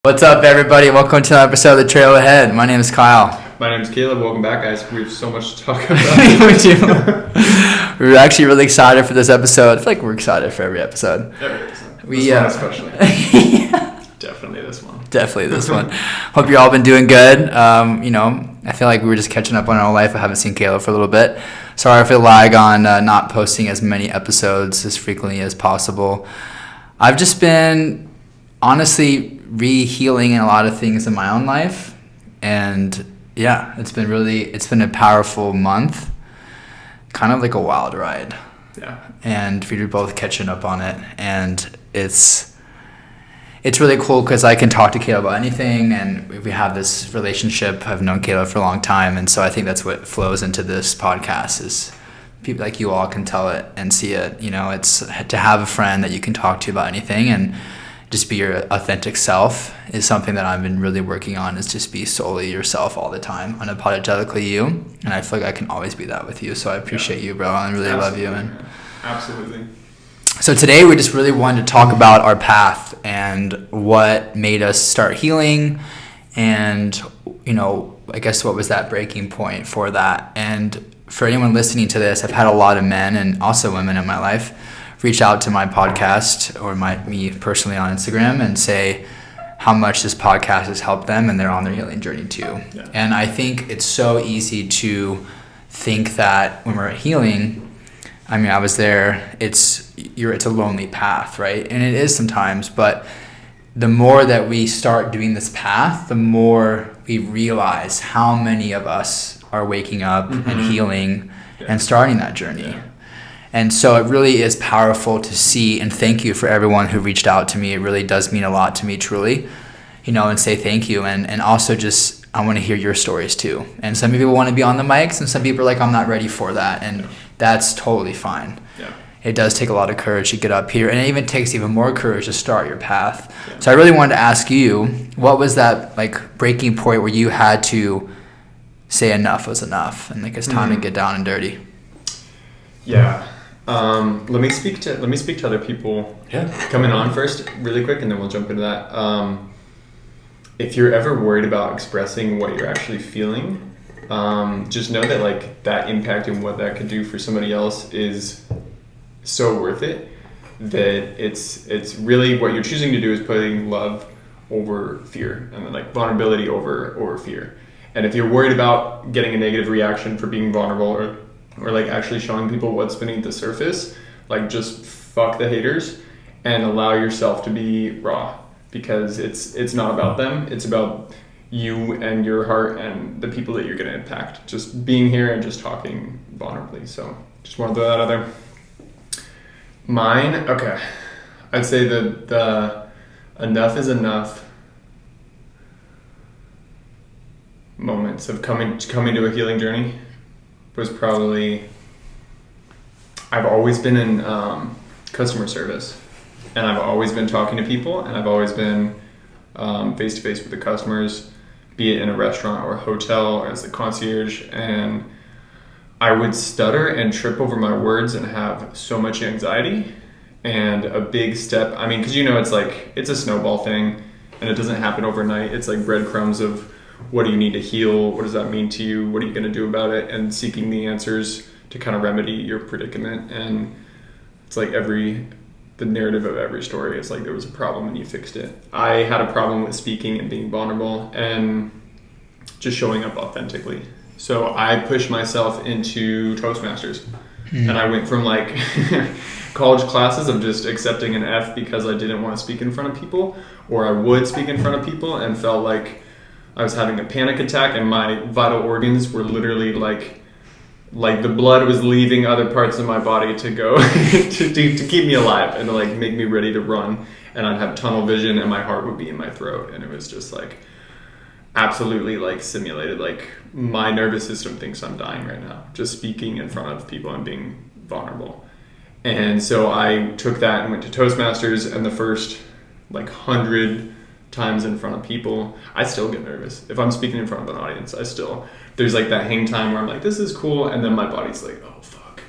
What's up, everybody? Welcome to another episode of The Trail Ahead. My name is Kyle. My name is Caleb. Welcome back, guys. We have so much to talk about. We do. We're actually really excited for this episode. I feel like we're excited for every episode. Every episode. This one especially. Yeah. Definitely this one. Definitely this one. Hope you all been doing good. I feel like we were just catching up on our life. I haven't seen Caleb for a little bit. Sorry for the lag on not posting as many episodes as frequently as possible. I've just been honestly re-healing in a lot of things in my own life, and yeah, it's been a powerful month, kind of like a wild ride. Yeah. And we're both catching up on it, and it's really cool because I can talk to Caleb about anything, and we have this relationship. I've known Caleb for a long time, and so I think that's what flows into this podcast is people like you all can tell it and see it. It's to have a friend that you can talk to about anything and just be your authentic self is something that I've been really working on, is just be solely yourself all the time, unapologetically you. And I feel like I can always be that with you. So I appreciate you, bro. I really love you. And absolutely. So today we just really wanted to talk about our path and what made us start healing, and, I guess what was that breaking point for that. And for anyone listening to this, I've had a lot of men and also women in my life reach out to my podcast or me personally on Instagram and say how much this podcast has helped them, and they're on their healing journey too. Yeah. And I think it's so easy to think that when we're healing, I was there, it's a lonely path, right? And it is sometimes, but the more that we start doing this path, the more we realize how many of us are waking up and healing and starting that journey. Yeah. And so it really is powerful to see, and thank you for everyone who reached out to me. It really does mean a lot to me, truly, and say thank you. And also just, I want to hear your stories too. And some people want to be on the mics, and some people are like, I'm not ready for that. And that's totally fine. Yeah. It does take a lot of courage to get up here, and it even takes even more courage to start your path. Yeah. So I really wanted to ask you, what was that breaking point where you had to say enough was enough, and it's time to get down and dirty? Yeah. Let me speak to other people coming on first really quick, and then we'll jump into that. If you're ever worried about expressing what you're actually feeling, just know that that impact and what that could do for somebody else is so worth it, that it's really what you're choosing to do is putting love over fear, and then vulnerability over fear. And if you're worried about getting a negative reaction for being vulnerable or actually showing people what's beneath the surface, just fuck the haters and allow yourself to be raw, because it's not about them. It's about you and your heart and the people that you're going to impact. Just being here and just talking vulnerably. So just want to throw that out there. Mine, okay. I'd say the enough is enough moments of coming to a healing journey was probably, I've always been in customer service, and I've always been talking to people, and I've always been face to face with the customers, be it in a restaurant or a hotel or as a concierge, and I would stutter and trip over my words and have so much anxiety. And a big step, because it's a snowball thing, and it doesn't happen overnight. It's breadcrumbs of, what do you need to heal? What does that mean to you? What are you going to do about it? And seeking the answers to kind of remedy your predicament. And it's the narrative of every story is there was a problem and you fixed it. I had a problem with speaking and being vulnerable and just showing up authentically. So I pushed myself into Toastmasters. And I went from college classes of just accepting an F because I didn't want to speak in front of people, or I would speak in front of people and felt like I was having a panic attack, and my vital organs were literally like the blood was leaving other parts of my body to go to keep me alive and to make me ready to run. And I'd have tunnel vision, and my heart would be in my throat, and it was just absolutely simulated. My nervous system thinks I'm dying right now, just speaking in front of people and being vulnerable. And so I took that and went to Toastmasters, and the first 100 times in front of people, I still get nervous. If I'm speaking in front of an audience, there's that hang time where I'm this is cool, and then my body's oh fuck,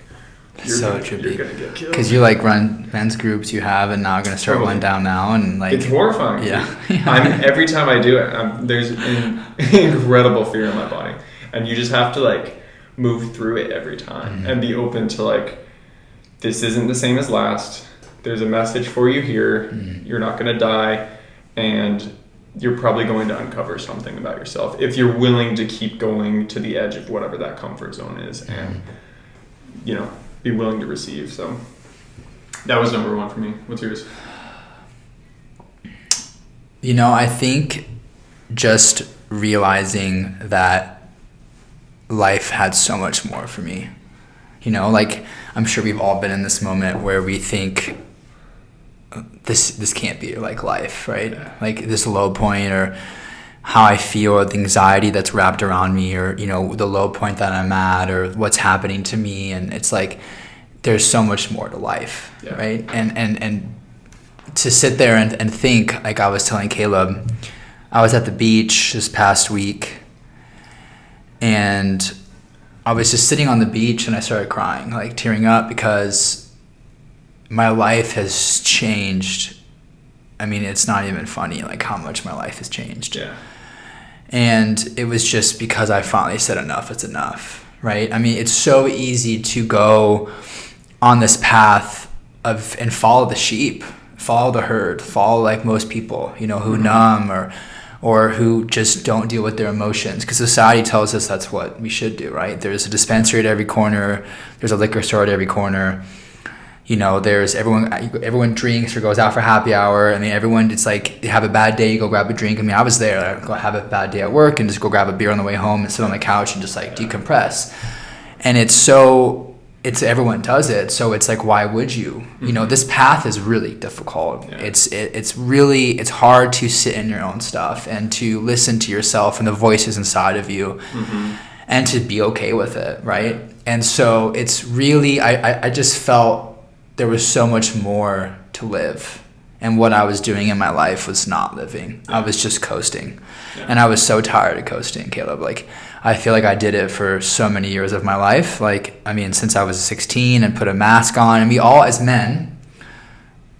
So trippy. You're gonna get killed. Because you like run men's groups you have, and now you're gonna start one down now, and like it's horrifying. Yeah. Every time I do it, there's an incredible fear in my body, and you just have to like move through it every time and be open to like, this isn't the same as last. There's a message for you here. You're not gonna die, and you're probably going to uncover something about yourself if you're willing to keep going to the edge of whatever that comfort zone is, and be willing to receive. So that was number one for me. What's yours? I think just realizing that life had so much more for me. Like I'm sure we've all been in this moment where we think this can't be like life, right? Yeah. Like this low point, or how I feel, or the anxiety that's wrapped around me, or the low point that I'm at, or what's happening to me. And it's like there's so much more to life, right? And to sit there and think, like I was telling Caleb, I was at the beach this past week, and I was just sitting on the beach, and I started crying, like tearing up, because my life has changed. I mean, it's not even funny, like how much my life has changed. Yeah. And it was just because I finally said enough is enough, right? I mean, it's so easy to go on this path and follow the sheep, follow the herd, follow like most people, who numb or who just don't deal with their emotions, because society tells us that's what we should do, right? There's a dispensary at every corner, there's a liquor store at every corner. There's everyone drinks or goes out for happy hour. I mean, everyone, it's like, you have a bad day, you go grab a drink. I mean, I was there. I go have a bad day at work and just go grab a beer on the way home and sit on the couch and just like decompress. And everyone does it. So it's like, why would you? This path is really difficult. Yeah. It's hard to sit in your own stuff and to listen to yourself and the voices inside of you and to be okay with it, right? And so it's really, I just felt there was so much more to live, and what I was doing in my life was not living. I was just coasting, and I was so tired of coasting, Caleb. Like, I feel like I did it for so many years of my life. Like, I mean, since I was 16 and put a mask on, and we all as men,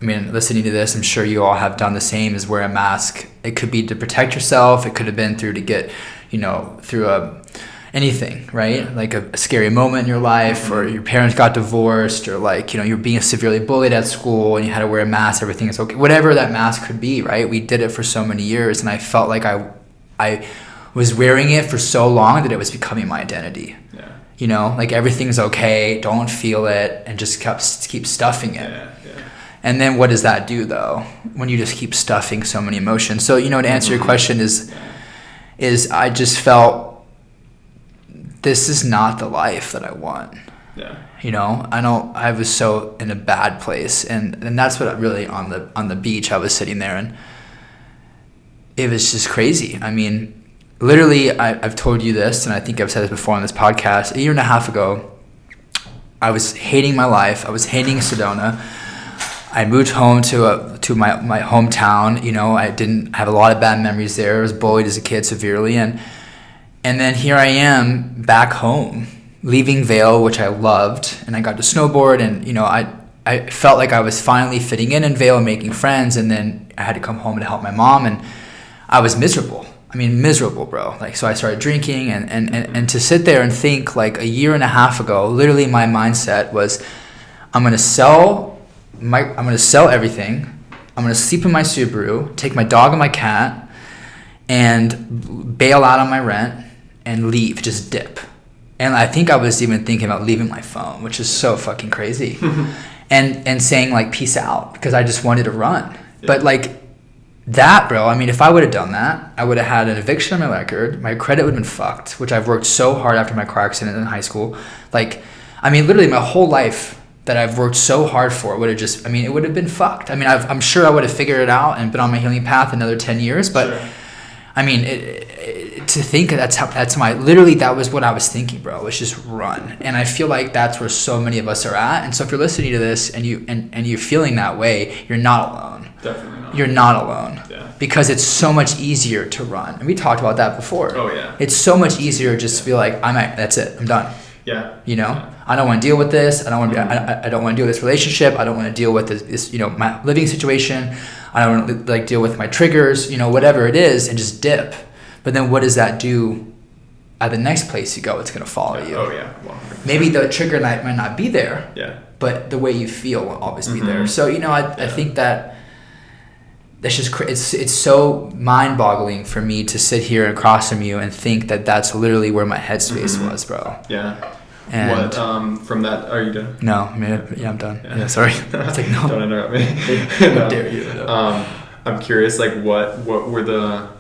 I mean, listening to this, I'm sure you all have done the same, is wear a mask. It could be to protect yourself. It could have been to get, through anything, right? Like a scary moment in your life, or your parents got divorced, or like, you're being severely bullied at school and you had to wear a mask, everything is okay. Whatever that mask could be, right? We did it for so many years, and I felt like I was wearing it for so long that it was becoming my identity. Yeah. Like everything's okay, don't feel it, and just keep stuffing it. Yeah. And then what does that do though, when you just keep stuffing so many emotions? So, to answer your question is I just felt, this is not the life that I want. Yeah. I was so in a bad place, and that's what really on the beach I was sitting there, and it was just crazy. I mean, literally, I've told you this, and I think I've said this before on this podcast. 1.5 years ago, I was hating my life. I was hating Sedona. I moved home to my hometown. I didn't have a lot of bad memories there. I was bullied as a kid severely, and then here I am back home, leaving Vail, which I loved, and I got to snowboard, and I felt like I was finally fitting in Vail and making friends, and then I had to come home to help my mom, and I was miserable. I mean, miserable, bro. Like, so I started drinking, and to sit there and think, like 1.5 years ago, literally my mindset was, I'm gonna sell everything. I'm gonna sleep in my Subaru, take my dog and my cat, and bail out on my rent and leave, just dip. And I think I was even thinking about leaving my phone, which is so fucking crazy. and saying like, peace out, because I just wanted to run. Yeah. But like that, bro, I mean, if I would have done that, I would have had an eviction on my record. My credit would have been fucked, which I've worked so hard after my car accident in high school. Like, I mean, literally my whole life that I've worked so hard for would have just, I mean, it would have been fucked. I mean, I'm sure I would have figured it out and been on my healing path another 10 years, but sure. I mean, to think that's my, literally that was what I was thinking, bro, was just run. And I feel like that's where so many of us are at. And so if you're listening to this and you're feeling that way, you're not alone. Definitely not. You're not alone. Yeah. Because it's so much easier to run. And we talked about that before. Oh yeah. It's so much easier just to be like, that's it, I'm done. Yeah. You know? Yeah. I don't want to deal with this. I don't want to. I don't want to deal with this relationship. I don't want to deal with this. My living situation. I don't want to deal with my triggers. Whatever it is, and just dip. But then, what does that do? At the next place you go, it's gonna follow you. Oh yeah. 100%. Maybe the trigger might not be there. Yeah. But the way you feel will always be there. So I think that's just it's so mind-boggling for me to sit here across from you and think that that's literally where my headspace was, bro. Yeah. And what from that? Are you done? No, I'm done. Yeah, sorry. It's like no. Don't interrupt me. How dare you? No. I'm curious. What were the?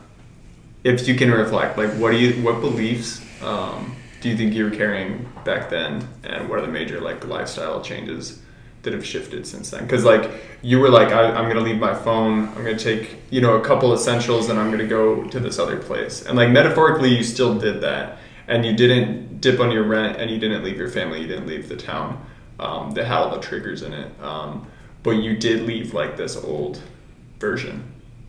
If you can reflect, what beliefs do you think you were carrying back then, and what are the major lifestyle changes that have shifted since then? Because you were I'm gonna leave my phone, I'm gonna take a couple essentials, and I'm gonna go to this other place, and metaphorically you still did that, and you didn't dip on your rent, and you didn't leave your family, you didn't leave the town that had all the triggers in it, but you did leave this old version,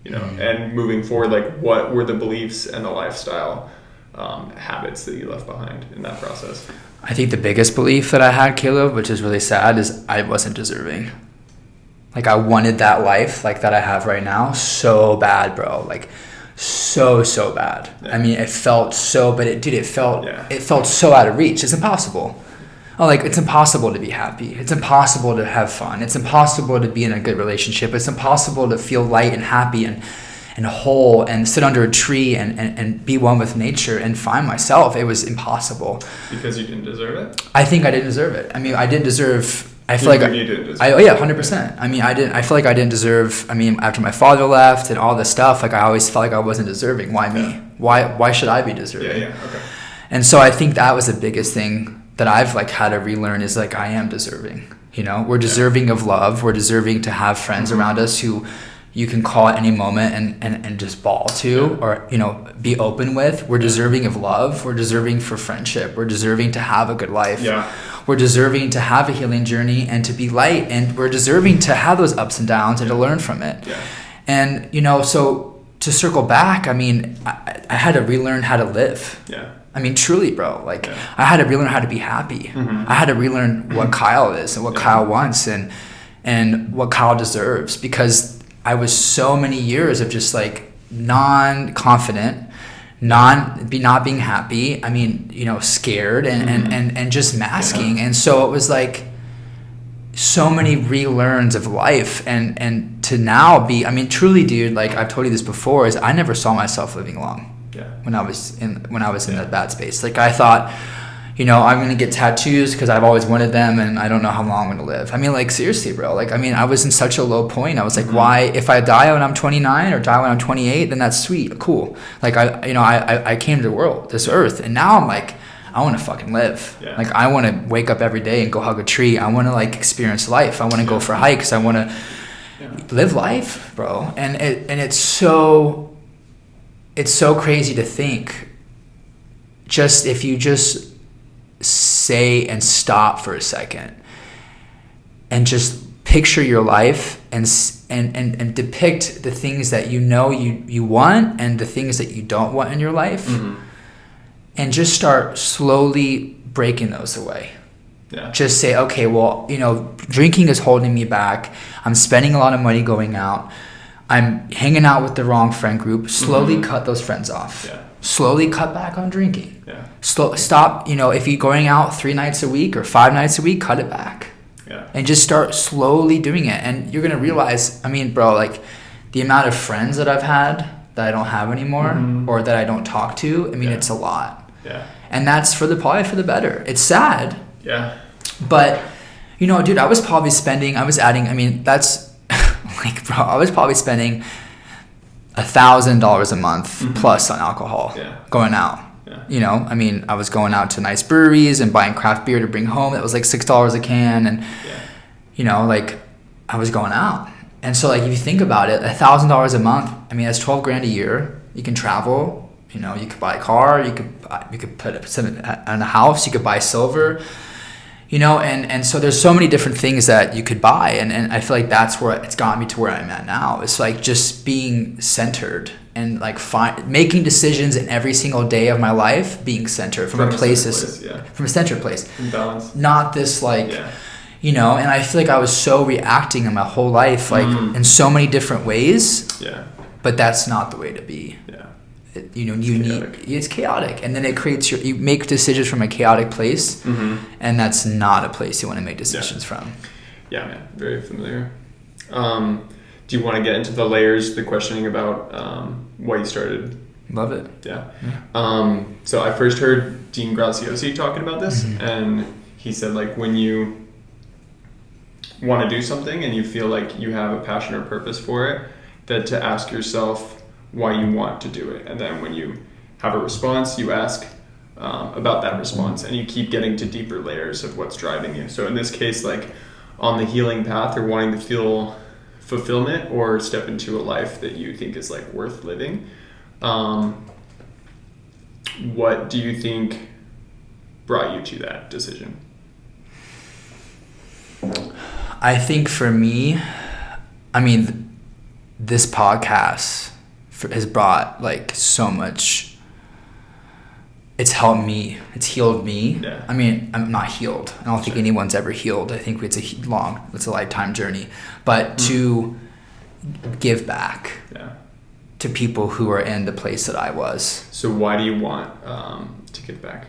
and moving forward, what were the beliefs and the lifestyle habits that you left behind in that process? I think the biggest belief that I had, Caleb, which is really sad, is I wasn't deserving. I wanted that life that I have right now so bad, bro. So bad. Yeah. I mean, it felt so, but it felt so out of reach. It's impossible. It's impossible to be happy. It's impossible to have fun. It's impossible to be in a good relationship. It's impossible to feel light and happy and whole and sit under a tree and be one with nature and find myself. It was impossible. Because you didn't deserve it? I think I didn't deserve it. I mean, I didn't deserve... I feel you didn't deserve it. Yeah, 100%. I mean, I feel like I didn't deserve... I mean, after my father left and all this stuff, I always felt like I wasn't deserving. Why me? Yeah. Why should I be deserving? Yeah, okay. And so I think that was the biggest thing that I've had to relearn is I am deserving. We're deserving of love. We're deserving to have friends around us who you can call at any moment and just bawl to, or be open with. We're deserving of love. We're deserving for friendship. We're deserving to have a good life. Yeah. We're deserving to have a healing journey and to be light, and we're deserving to have those ups and downs and to learn from it. Yeah. And so to circle back, I mean, I had to relearn how to live. Yeah. I mean, truly, bro. I had to relearn how to be happy. Mm-hmm. I had to relearn what Kyle is and what Kyle wants and what Kyle deserves, because I was so many years of just non-confident, not being happy. I mean, scared and just masking. Yeah. And so it was so many relearns of life and to now be, I mean, truly, dude, I've told you this before, is I never saw myself living long. Yeah. When I was in that bad space. I thought, I'm going to get tattoos because I've always wanted them and I don't know how long I'm going to live. I mean, seriously, bro. I was in such a low point. I was why, if I die when I'm 29 or die when I'm 28, then that's sweet, cool. I came to the world, this earth, and now I'm I want to fucking live. Yeah. I want to wake up every day and go hug a tree. I want to experience life. I want to go for hikes. I want to live life, bro. And it's so crazy to think, if you just say and stop for a second and just picture your life and depict the things that you want and the things that you don't want in your life, and just start slowly breaking those away. Yeah. Just say, okay, well, drinking is holding me back. I'm spending a lot of money going out. I'm hanging out with the wrong friend group. Slowly cut those friends off. Yeah. Slowly cut back on drinking. Yeah. Stop, if you're going out 3 nights a week or 5 nights a week, cut it back. Yeah. And just start slowly doing it. And you're going to realize, I mean, bro, the amount of friends that I've had that I don't have anymore or that I don't talk to, I mean, it's a lot. Yeah. And that's probably for the better. It's sad. Yeah. But, dude, I was probably spending, I was probably spending $1,000 a month plus on alcohol going out. Yeah. I mean, I was going out to nice breweries and buying craft beer to bring home. That was $6 a can. And, I was going out. And so, if you think about it, $1,000 a month, I mean, that's $12,000 a year. You can travel. You could buy a car. You could put something in a house. You could buy silver. And so there's so many different things that you could buy. And I feel that's where it's gotten me to where I'm at now. It's just being centered and like making decisions in every single day of my life being centered from a place, from a centered place, in balance, not this like, you know. And I feel like I was so reacting in my whole life, like in so many different ways. Yeah. But that's not the way to be. Yeah. You know, it's chaotic, and then it creates you make decisions from a chaotic place, and that's not a place you want to make decisions from. Yeah, man, very familiar. Do you want to get into the layers, the questioning about why you started? Love it. Yeah. So I first heard Dean Graziosi talking about this, and he said, like, when you want to do something and you feel like you have a passion or purpose for it, that to ask yourself why you want to do it. And then when you have a response, you ask about that response, and you keep getting to deeper layers of what's driving you. So in this case, like on the healing path or wanting to feel fulfillment or step into a life that you think is like worth living, what do you think brought you to that decision? I think for me, I mean, this podcast has brought like so much. It's helped me. It's healed me. Yeah. I mean, I'm not healed. I don't think anyone's ever healed. I think it's a lifetime journey. But to give back to people who are in the place that I was. So why do you want to give back?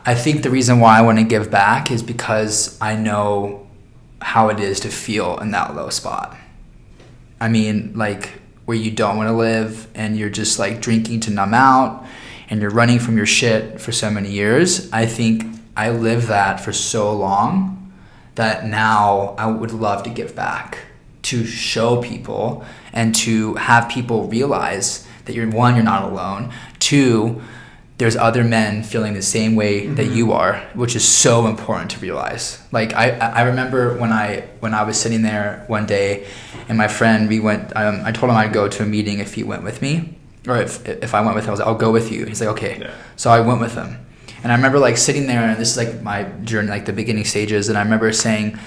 I think the reason why I want to give back is because I know how it is to feel in that low spot. I mean, like where you don't want to live and you're just like drinking to numb out and you're running from your shit for so many years. I think I lived that for so long that now I would love to give back, to show people and to have people realize that you're not alone. Two, there's other men feeling the same way that you are, which is so important to realize. Like I remember when I was sitting there one day, and my friend, we went. I told him I'd go to a meeting if he went with me, or if I went with him, I was like, I'll go with you. He's like, okay. Yeah. So I went with him, and I remember like sitting there, and this is like my journey, like the beginning stages, and I remember saying,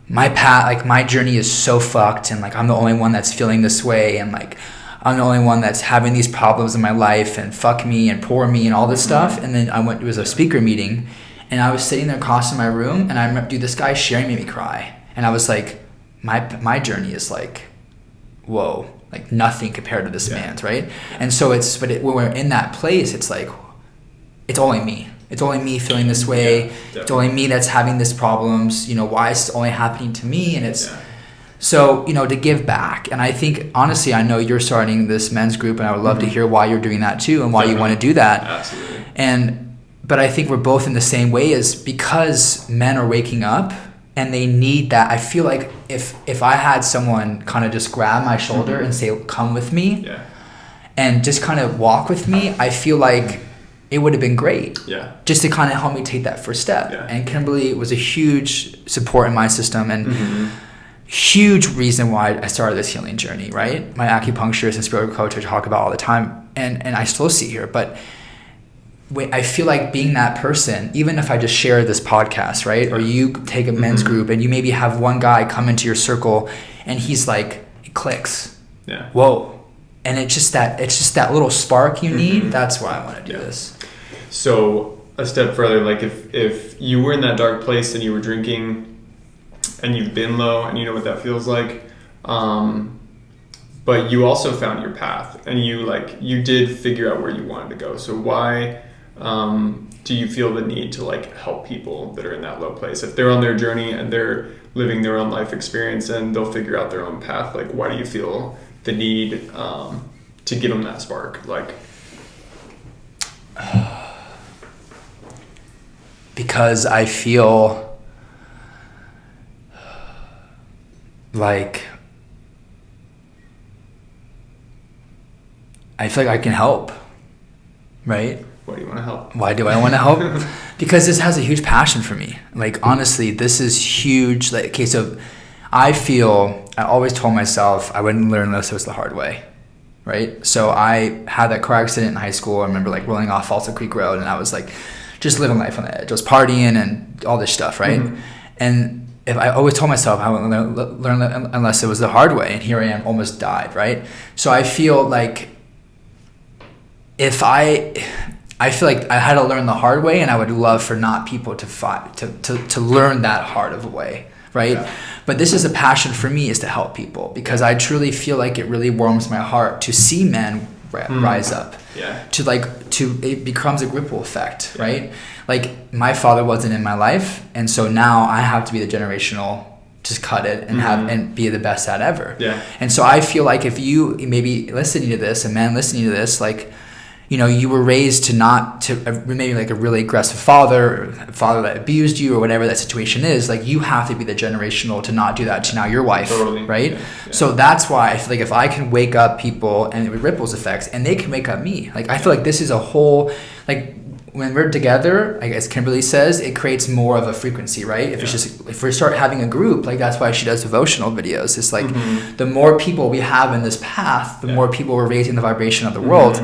my path, like my journey is so fucked, and like I'm the only one that's feeling this way, and like I'm the only one that's having these problems in my life, and fuck me and poor me and all this stuff. And then it was a speaker meeting, and I was sitting there across in my room, and I remember, dude, this guy sharing made me cry. And I was like, my journey is like, whoa, like nothing compared to this man's, right? And so when we're in that place, it's like, it's only me. It's only me feeling this way. It's only me that's having these problems. You know, why is it only happening to me? And it's... So, you know, to give back. And I think, honestly, I know you're starting this men's group, and I would love to hear why you're doing that too and why you want to do that. Absolutely. But I think we're both in the same way, is because men are waking up and they need that. I feel like if I had someone kind of just grab my shoulder and say, come with me and just kind of walk with me, I feel like it would have been great. Yeah. Just to kind of help me take that first step. Yeah. And Kimberly was a huge support in my system, and huge reason why I started this healing journey, right? My acupuncturist and spiritual coach I talk about all the time, and I still see her. But I feel like being that person, even if I just share this podcast, right? Or you take a men's group and you maybe have one guy come into your circle and he's like, it clicks. Yeah. Whoa. And it's just that little spark you need. That's why I want to do this. So a step further, like if you were in that dark place and you were drinking and you've been low and you know what that feels like, but you also found your path and you did figure out where you wanted to go. So why do you feel the need to like help people that are in that low place? If they're on their journey and they're living their own life experience and they'll figure out their own path, like why do you feel the need to give them that spark? Like, because I feel like I can help, right? Why do you want to help? Why do I want to help? Because this has a huge passion for me. Like, honestly, this is huge. Like, okay, so I always told myself I wouldn't learn this the hard way, right? So I had that car accident in high school. I remember like rolling off Falsa Creek Road, and I was like just living life on the edge. I was partying and all this stuff, right? And if I always told myself I wouldn't learn unless it was the hard way, and here I am, almost died, right? So I feel like if I feel like I had to learn the hard way, and I would love for not people to learn that hard of a way, right? Yeah. But this is a passion for me, is to help people, because I truly feel like it really warms my heart to see men rise up. Yeah. It becomes a ripple effect, right? Like, my father wasn't in my life, and so now I have to be the generational, just cut it and and be the best at ever. Yeah. And so I feel like if you maybe listening to this, a man listening to this, like, you know, you were raised to maybe like a really aggressive father, or a father that abused you, or whatever that situation is, like, you have to be the generational to not do that to now your wife, Totally. right? Yeah. So that's why I feel like if I can wake up people, and it ripples effects, and they can wake up me, like, I feel like this is a whole, like, when we're together, like, as Kimberly says, it creates more of a frequency, right? If we start having a group, like, that's why she does devotional videos. It's like, the more people we have in this path, the more people we're raising the vibration of the world.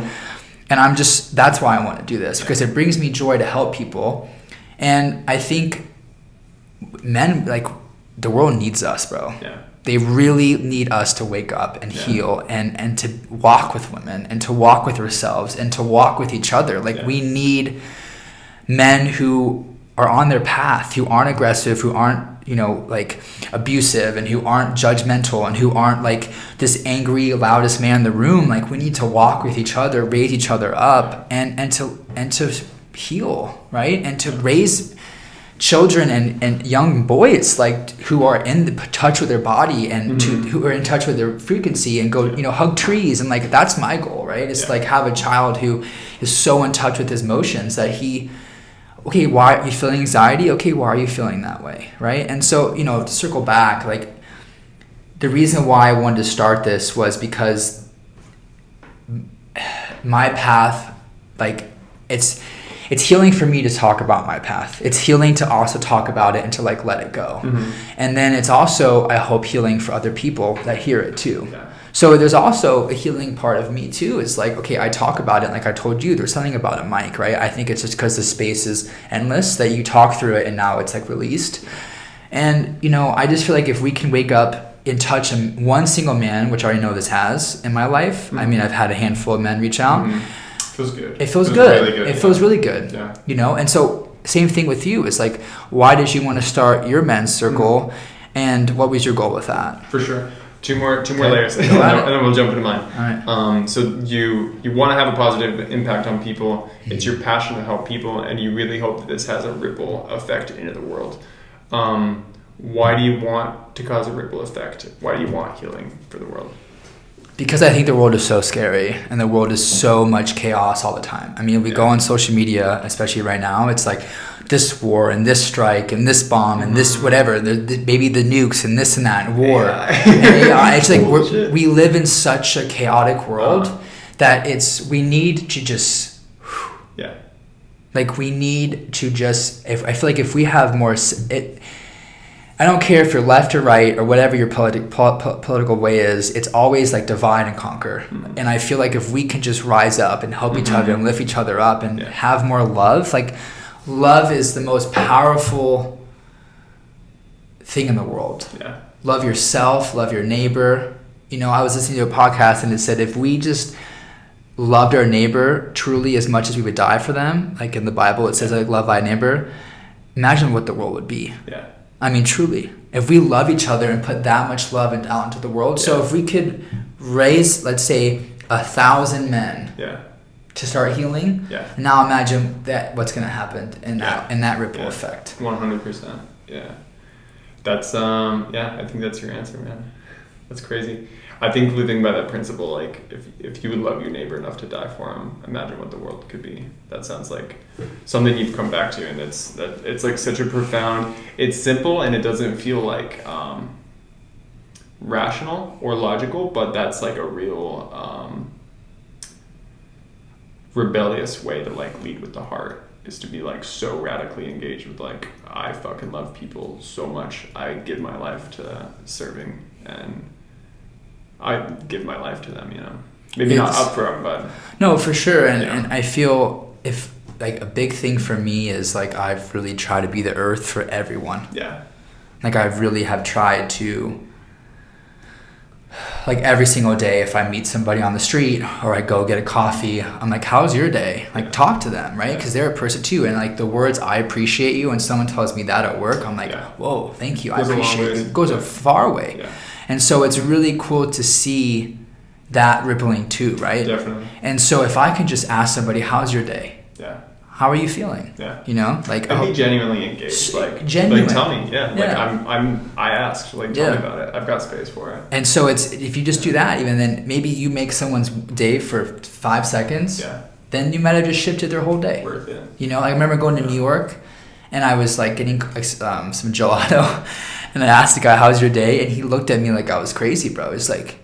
And that's why I want to do this, because it brings me joy to help people. And I think men, like, the world needs us, bro. Yeah. They really need us to wake up and heal, and to walk with women, and to walk with ourselves, and to walk with each other. Like, we need men who are on their path, who aren't aggressive, who aren't, you know, like, abusive, and who aren't judgmental, and who aren't like this angry, loudest man in the room. Like, we need to walk with each other, raise each other up, and to heal, right? And to raise children and young boys, like, who are in touch with their body, and who are in touch with their frequency, and go, you know, hug trees. And, like, that's my goal, right? It's like, have a child who is so in touch with his emotions that okay, why are you feeling anxiety? Okay, why are you feeling that way, right? And so, you know, to circle back, like, the reason why I wanted to start this was because my path, like, it's healing for me to talk about my path. It's healing to also talk about it and to, like, let it go. And then it's also, I hope, healing for other people that hear it too. Yeah. So there's also a healing part of me too. It's like, okay, I talk about it, like I told you, there's something about a mic, right? I think it's just because the space is endless that you talk through it, and now it's, like, released. And, you know, I just feel like if we can wake up and touch one single man, which I already know this has in my life. I mean, I've had a handful of men reach out. Feels good. It feels good. Really good. It feels really good. Yeah. You know, and so same thing with you. It's like, why did you want to start your men's circle, and what was your goal with that? For sure. Two more layers, and then we'll jump into mine. All right. So you want to have a positive impact on people. It's your passion to help people, and you really hope that this has a ripple effect into the world. Why do you want to cause a ripple effect? Why do you want healing for the world? Because I think the world is so scary, and the world is so much chaos all the time. I mean, we go on social media, especially right now, it's like this war and this strike and this bomb and this whatever, maybe the nukes and this and that, and war. And AI. It's like we live in such a chaotic world that we need to just... Like, we need to just... I feel like if we have more... I don't care if you're left or right or whatever your political way is. It's always like divide and conquer. And I feel like if we can just rise up and help each other and lift each other up and have more love, like, love is the most powerful thing in the world. Yeah. Love yourself, love your neighbor. You know, I was listening to a podcast, and it said if we just loved our neighbor truly as much as we would die for them, like in the Bible it says, like, love thy neighbor, imagine what the world would be. Yeah. I mean, truly, if we love each other and put that much love out into the world. So if we could raise, let's say, 1,000 men to start healing, now imagine what's going to happen in that ripple effect. 100%. Yeah. That's, I think that's your answer, man. That's crazy. I think living by that principle, like, if you would love your neighbor enough to die for him, imagine what the world could be. That sounds like something you've come back to, and it's like such a profound... It's simple, and it doesn't feel like rational or logical, but that's like a real rebellious way to, like, lead with the heart, is to be, like, so radically engaged with, like, I fucking love people so much. I give my life to serving, and I give my life to them, you know. Maybe not up front, but... No, for sure. And I feel if, like, a big thing for me is, like, I've really tried to be the earth for everyone. Yeah. Like, I really have tried to like every single day, if I meet somebody on the street or I go get a coffee, I'm like, how's your day? Like, talk to them, right? Because they're a person too. And like the words, I appreciate you, when someone tells me that at work, I'm like, whoa, thank you. I appreciate you. It goes a far way. Yeah. And so it's really cool to see that rippling too, right? Definitely. And so if I could just ask somebody, how's your day? Yeah. How are you feeling? Yeah. You know, like, and be genuinely engaged. Like, genuine. Like, tell me. Yeah. Like, I asked. Like, tell me about it. I've got space for it. And so it's, if you just do that, even then, maybe you make someone's day for 5 seconds. Yeah. Then you might have just shifted their whole day. Worth it. You know, I remember going to New York, and I was like getting some gelato, and I asked the guy, "How's your day?" And he looked at me like I was crazy, bro. He's like,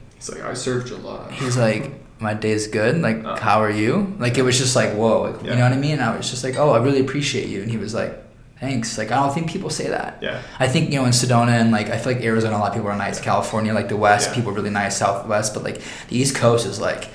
I served gelato. He's like, my day's good. Like, how are you? Like, it was just like, whoa, like, you know what I mean? And I was just like, oh, I really appreciate you. And he was like, thanks. Like, I don't think people say that. Yeah. I think, you know, in Sedona and like, I feel like Arizona, a lot of people are nice. California, like the West, people are really nice. Southwest, but like the East Coast is like,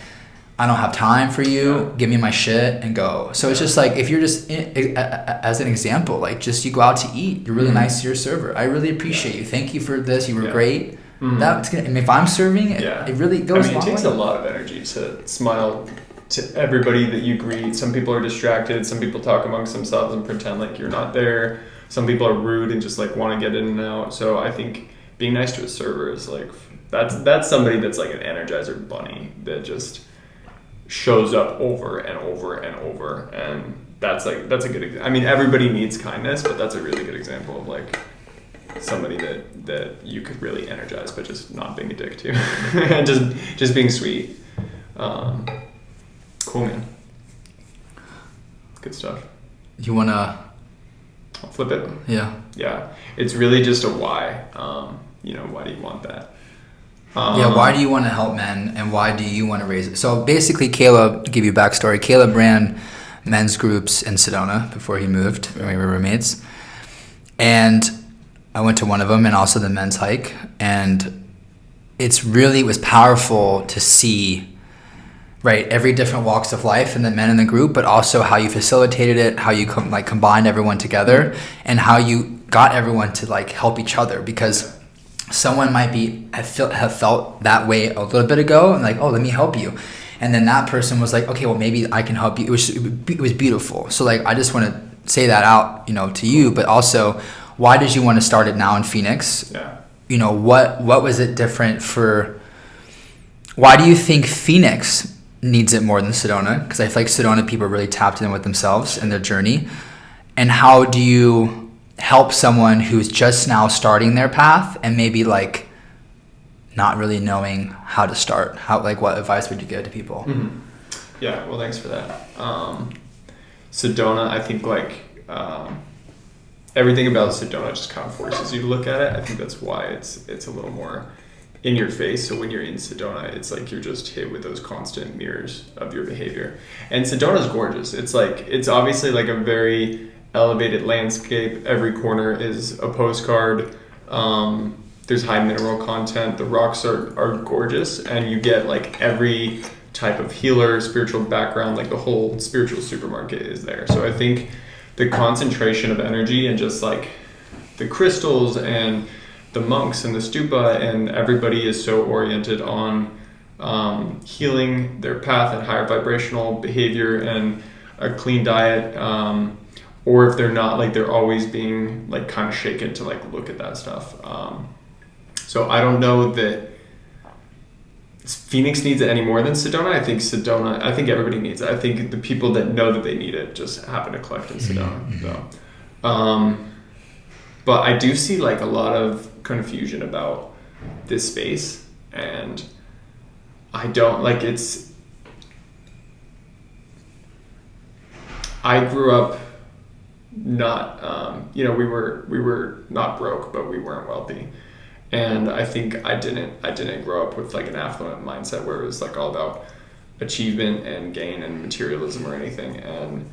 I don't have time for you. Give me my shit and go. So it's just like, if you're just, as an example, like just you go out to eat, you're really nice to your server. I really appreciate you. Thank you for this. You were great. That's gonna. And if I'm serving it, it really goes. It takes a lot of energy to smile to everybody that you greet. Some people are distracted. Some people talk amongst themselves and pretend like you're not there. Some people are rude and just like want to get in and out. So I think being nice to a server is like that's somebody that's like an Energizer bunny that just shows up over and over and over, and that's a good. I mean, everybody needs kindness, but that's a really good example of like somebody that you could really energize, but just not being a dick to, and just being sweet. Cool, man. Good stuff. You wanna I'll flip it? Yeah. It's really just a why. Why do you want that? Why do you want to help men, and why do you want to raise it? So basically, Caleb, to give you a backstory, Caleb ran men's groups in Sedona before he moved. We were roommates, and I went to one of them, and also the men's hike, and it was powerful to see, right, every different walks of life and the men in the group, but also how you facilitated it, how you combined everyone together, and how you got everyone to like help each other, because someone might have felt that way a little bit ago and like, oh, let me help you, and then that person was like, okay, well, maybe I can help you. It was beautiful. So like, I just want to say that out, to you, but also, why did you want to start it now in Phoenix? Yeah. What was it different for? Why do you think Phoenix needs it more than Sedona? Because I feel like Sedona people are really tapped in with themselves and their journey. And how do you help someone who's just now starting their path and maybe like not really knowing how to start? What advice would you give to people? Mm-hmm. Yeah, well, thanks for that. Sedona, I think everything about Sedona just kind of forces you to look at it. I think that's why it's a little more in your face. So when you're in Sedona, it's like you're just hit with those constant mirrors of your behavior. And Sedona's gorgeous. It's obviously like a very elevated landscape. Every corner is a postcard. There's high mineral content. The rocks are gorgeous, and you get like every type of healer, spiritual background, like the whole spiritual supermarket is there. So I think the concentration of energy and just like the crystals and the monks and the stupa, and everybody is so oriented on healing their path and higher vibrational behavior and a clean diet, or if they're not, like they're always being like kind of shaken to like look at that stuff. So I don't know that Phoenix needs it any more than Sedona. I think everybody needs it. I think the people that know that they need it just happen to collect in Sedona. Mm-hmm. So, but I do see like a lot of confusion about this space, and I don't like I grew up not, we were not broke, but we weren't wealthy. And I think I didn't grow up with like an affluent mindset where it was like all about achievement and gain and materialism or anything. And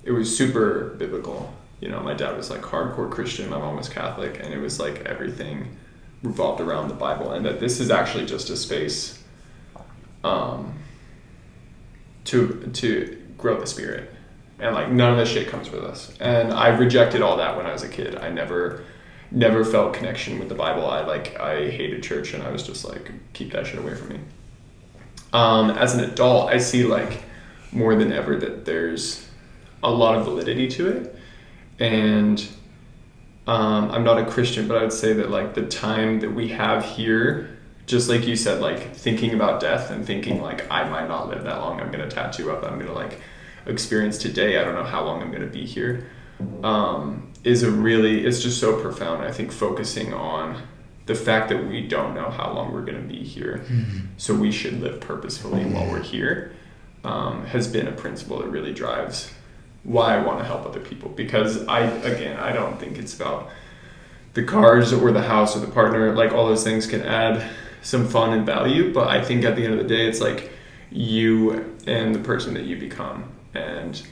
it was super biblical. My dad was like hardcore Christian, my mom was Catholic, and it was like everything revolved around the Bible, and that this is actually just a space to grow the spirit. And like none of this shit comes with us. And I rejected all that when I was a kid. I never never felt connection with the Bible. I hated church, and I was just like, keep that shit away from me. As an adult, I see like more than ever that there's a lot of validity to it. And I'm not a Christian, but I would say that like the time that we have here, just like you said, like thinking about death and thinking like I might not live that long, I'm gonna tattoo up, I'm gonna like experience today, I don't know how long I'm gonna be here, it's just so profound. I think focusing on the fact that we don't know how long we're gonna be here, so we should live purposefully while we're here, has been a principle that really drives why I want to help other people. Because I don't think it's about the cars or the house or the partner. Like all those things can add some fun and value, but I think at the end of the day, it's like you and the person that you become. And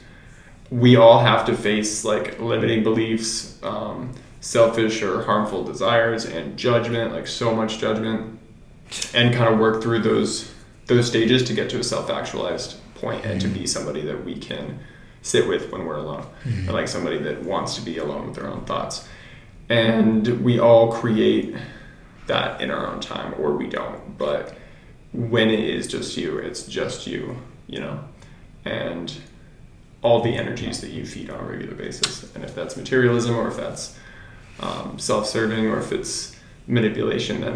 we all have to face like limiting beliefs, selfish or harmful desires, and judgment, like so much judgment, and kind of work through those stages to get to a self-actualized point and to be somebody that we can sit with when we're alone, and like somebody that wants to be alone with their own thoughts. And we all create that in our own time, or we don't. But when it is just you, it's just you, you know, and all the energies that you feed on a regular basis. And if that's materialism, or if that's self-serving, or if it's manipulation, then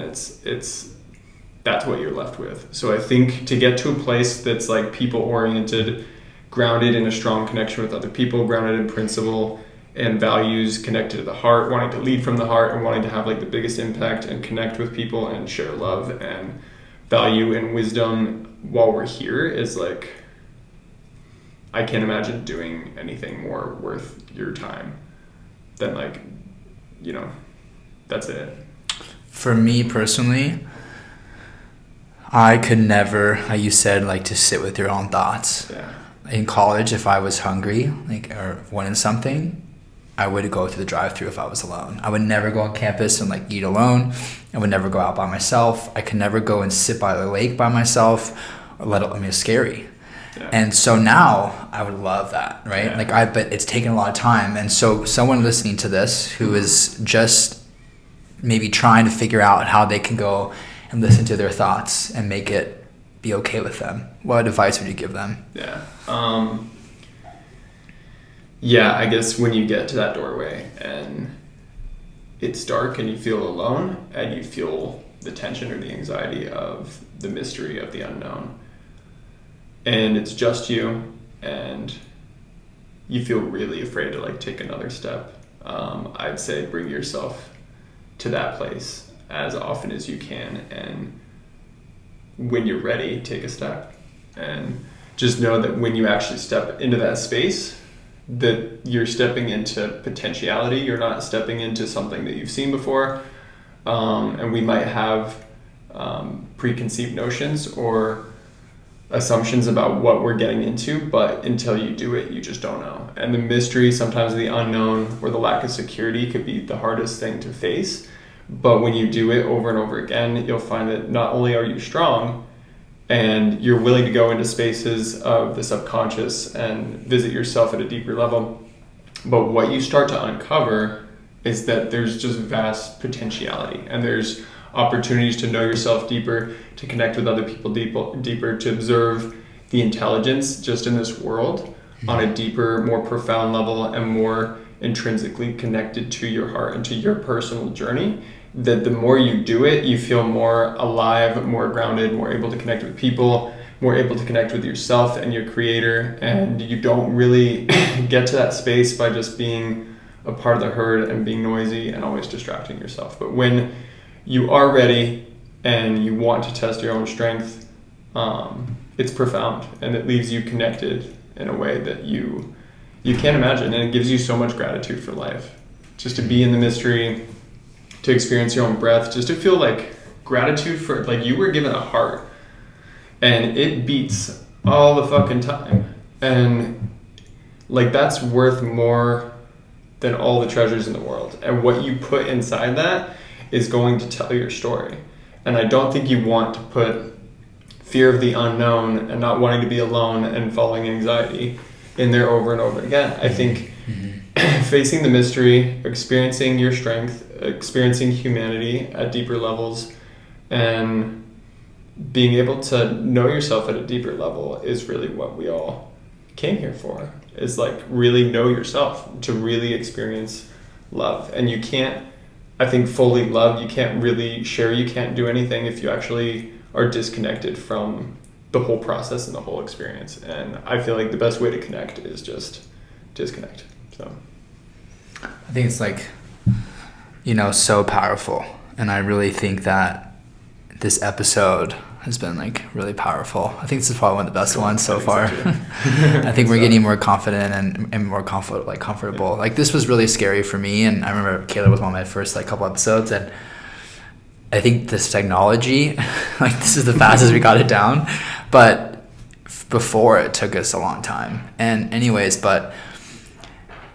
that's what you're left with. So I think to get to a place that's like people-oriented, grounded in a strong connection with other people, grounded in principle and values, connected to the heart, wanting to lead from the heart, and wanting to have like the biggest impact and connect with people and share love and value and wisdom while we're here, is like, I can't imagine doing anything more worth your time than like, you know, that's it. For me personally, I could never, like you said, like to sit with your own thoughts. Yeah. In college, if I was hungry, like, or wanted something, I would go to the drive-thru if I was alone. I would never go on campus and like eat alone. I would never go out by myself. I could never go and sit by the lake by myself, or it's scary. Yeah. And so now I would love that, right? Yeah. But it's taken a lot of time. And so someone listening to this who is just maybe trying to figure out how they can go and listen to their thoughts and make it be okay with them, what advice would you give them? I guess when you get to that doorway and it's dark and you feel alone and you feel the tension or the anxiety of the mystery of the unknown, and it's just you and you feel really afraid to like take another step, I'd say bring yourself to that place as often as you can, and when you're ready, take a step. And just know that when you actually step into that space, that you're stepping into potentiality. You're not stepping into something that you've seen before. And we might have preconceived notions or assumptions about what we're getting into, but until you do it, you just don't know. And the mystery, sometimes the unknown or the lack of security, could be the hardest thing to face. But when you do it over and over again, you'll find that not only are you strong and you're willing to go into spaces of the subconscious and visit yourself at a deeper level, but what you start to uncover is that there's just vast potentiality, and there's opportunities to know yourself deeper, to connect with other people deeper, to observe the intelligence just in this world on a deeper, more profound level, and more intrinsically connected to your heart and to your personal journey. That the more you do it, you feel more alive, more grounded, more able to connect with people, more able to connect with yourself and your creator. And you don't really get to that space by just being a part of the herd and being noisy and always distracting yourself. But when you are ready and you want to test your own strength, it's profound, and it leaves you connected in a way that you can't imagine. And it gives you so much gratitude for life. Just to be in the mystery, to experience your own breath, just to feel like gratitude for, like, you were given a heart and it beats all the fucking time. And like, that's worth more than all the treasures in the world. And what you put inside that is going to tell your story. And I don't think you want to put fear of the unknown and not wanting to be alone and following anxiety in there over and over again. I think facing the mystery, experiencing your strength, experiencing humanity at deeper levels, and being able to know yourself at a deeper level is really what we all came here for, is like really know yourself, to really experience love. And you can't, I think, fully love, you can't really share, you can't do anything if you actually are disconnected from the whole process and the whole experience. And I feel like the best way to connect is just disconnect. So I think it's like, you know, so powerful. And I really think that this episode has been like really powerful. I think this is probably one of the best ones so far. So I think we're getting more confident and more comfortable. Like this was really scary for me. And I remember Kayla was one of my first like couple episodes, and I think this technology, like this is the fastest we got it down. But before it took us a long time. And anyways, but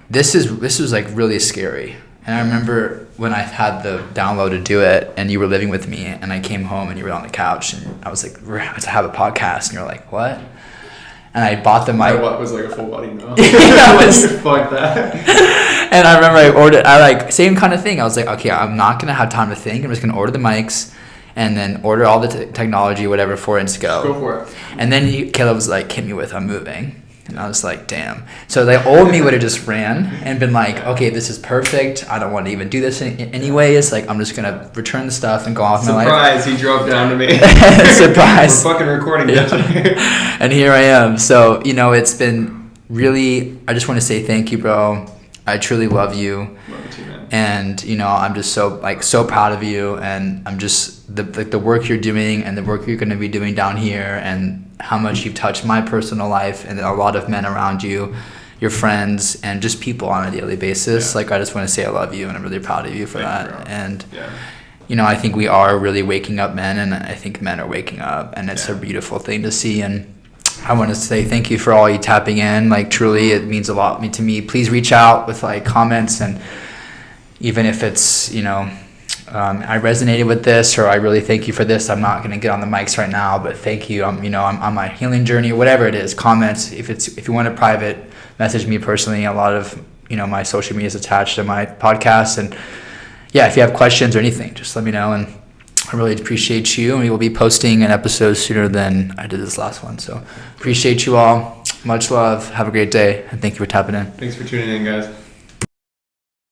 this was like really scary. And I remember when I had the download to do it, and you were living with me, and I came home and you were on the couch, and I was like, we're going to have a podcast, and you're like, what? And I bought the mic. What was like a full body no? Fuck that. And I remember I like same kind of thing. I was like, okay, I'm not gonna have time to think. I'm just gonna order the mics, and then order all the technology, whatever, for it to go. Go for it. And then Caleb was like, hit me with, I'm moving. And I was like, damn. So the old me would have just ran and been like, okay, this is perfect. I don't want to even do this anyways. Like, I'm just going to return the stuff and go off my life. Surprise, he drove down to me. Surprise. We're fucking recording this. Yeah. And here I am. So, you know, it's been really, I just want to say thank you, bro. I truly love you. Love you too, man. And, you know, I'm just so proud of you. And I'm just, the work you're doing and the work you're going to be doing down here, and how much you've touched my personal life and a lot of men around you, your friends, and just people on a daily basis. Yeah. Like, I just want to say I love you, and I'm really proud of you for Thank that. You, and, yeah. you know, I think we are really waking up men, and I think men are waking up, and it's a beautiful thing to see. And I want to say thank you for all you tapping in. Like, truly, it means a lot to me. Please reach out with like comments, and even if it's, you know, I resonated with this, or I really thank you for this. I'm not going to get on the mics right now, but thank you. I'm on my healing journey, or whatever it is. Comments. If you want to private message me personally, a lot of, you know, my social media is attached to my podcast. And yeah, if you have questions or anything, just let me know. And I really appreciate you. And we will be posting an episode sooner than I did this last one. So appreciate you all. Much love. Have a great day. And thank you for tapping in. Thanks for tuning in, guys.